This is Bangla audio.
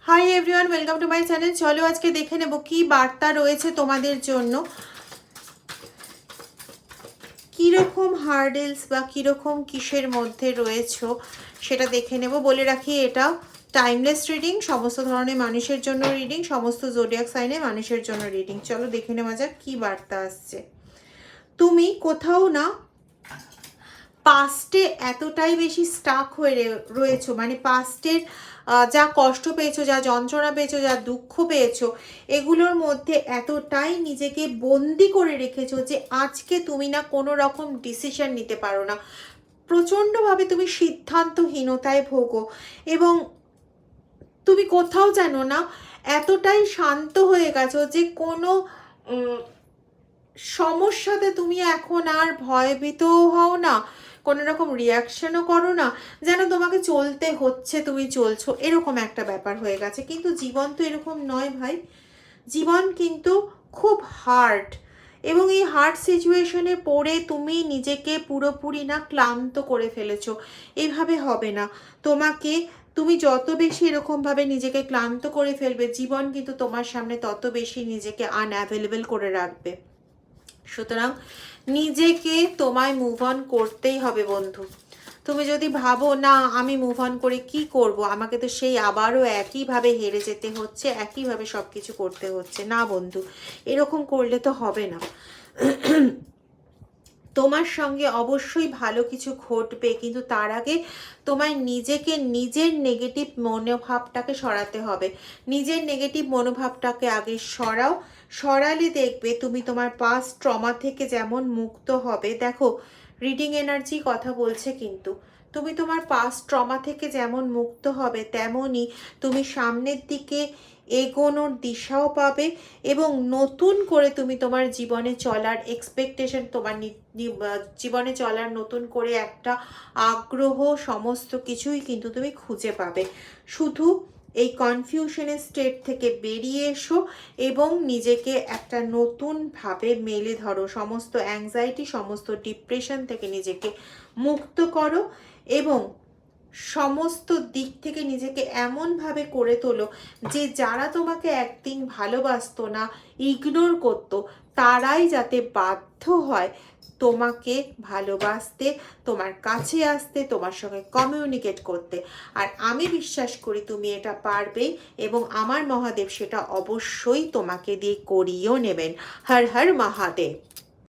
Hi everyone, welcome to my channel. চলো আজকে দেখে নেব কি বার্তা রয়েছে তোমাদের জন্য, কীরকম হার্ডেলস বা কীরকম কিসের মধ্যে রয়েছো সেটা দেখে নেব। বলে রাখি এটা টাইমলেস রিডিং, সমস্ত ধরনের মানুষের জন্য রিডিং, সমস্ত জোডিয়াক সাইনে মানুষের জন্য রিডিং। চলো দেখে নেওয়া যাক কী বার্তা আসছে। তুমি কোথাও না পাস্টে এতটাই বেশি স্টাক হয়ে রয়েছো, মানে পাস্টের যা কষ্ট পেয়েছো, যা যন্ত্রণা পেয়েছো, যা দুঃখ পেয়েছো, এগুলোর মধ্যে এতটাই নিজেকে বন্দি করে রেখেছো যে আজকে তুমি না কোনো রকম ডিসিশন নিতে পারো না। প্রচণ্ডভাবে তুমি সিদ্ধান্তহীনতায় ভোগো এবং তুমি কোথাও জানো না এতটাই শান্ত হয়ে গেছো যে কোনো সমস্যাতে তুমি এখন আর ভয়ভীত হও না, কোনো রকম রিয়াকশনও করো না, যেন তোমাকে চলতে হচ্ছে, তুমি চলছো, এরকম একটা ব্যাপার হয়ে গেছে। কিন্তু জীবন তো এরকম নয় ভাই, জীবন কিন্তু খুব হার্ড এবং এই হার্ড সিচুয়েশনে পড়ে তুমি নিজেকে পুরোপুরি না ক্লান্ত করে ফেলেছো। এভাবে হবে না। তুমি যত বেশি এরকমভাবে নিজেকে ক্লান্ত করে ফেলবে, জীবন কিন্তু তোমার সামনে তত বেশি নিজেকে আনঅ্যাভেলেবল করে রাখবে। সুতরাং নিজেকে তোমায় মুভ অন করতেই হবে বন্ধু। তুমি যদি ভাবো না আমি মুভ অন করে কি করব, আমাকে তো সেই আবারও একইভাবে হেরে যেতে হচ্ছে, একইভাবে সব কিছু করতে হচ্ছে, না বন্ধু, এরকম করলে তো হবে না। তোমার সঙ্গে অবশ্যই ভালো কিছু ঘটবে, কিন্তু তার আগে তোমায় নিজেকে নিজের নেগেটিভ মনোভাবটাকে সরাতে হবে। নিজের নেগেটিভ মনোভাবটাকে আগে সরালে দেখবে তুমি তোমার পাস্ট ট্রমা থেকে যেমন মুক্ত হবে। দেখো রিডিং এনার্জি কথা বলছে, কিন্তু তুমি তোমার পাস্ট ট্রমা থেকে যেমন মুক্ত হবে তেমনই তুমি সামনের দিকে এগোনোর দিশাও পাবে এবং নতুন করে তুমি তোমার জীবনে চলার এক্সপেকটেশন, তোমার জীবনে চলার নতুন করে একটা আগ্রহ, সমস্ত কিছুই কিন্তু তুমি খুঁজে পাবে। শুধু এই কনফিউশনের স্টেট থেকে বেরিয়ে এসো এবং নিজেকে একটা নতুনভাবে মেলে ধরো, সমস্ত অ্যাংজাইটি, সমস্ত ডিপ্রেশন থেকে নিজেকে মুক্ত করো এবং সমস্ত দিক থেকে নিজেকে এমনভাবে করে তোলো যে যারা তোমাকে একদিন ভালোবাসতো না, ইগনোর করতো, তারাই যাতে বাধ্য হয় তোমাকে ভালোবাসতে, তোমার কাছে আসতে, তোমার সঙ্গে কমিউনিকেট করতে। আর আমি বিশ্বাস করি তুমি এটা পারবে এবং আমার মহাদেব সেটা অবশ্যই তোমাকে দিয়ে করিয়েও নেবেন। হর হর মহাদেব।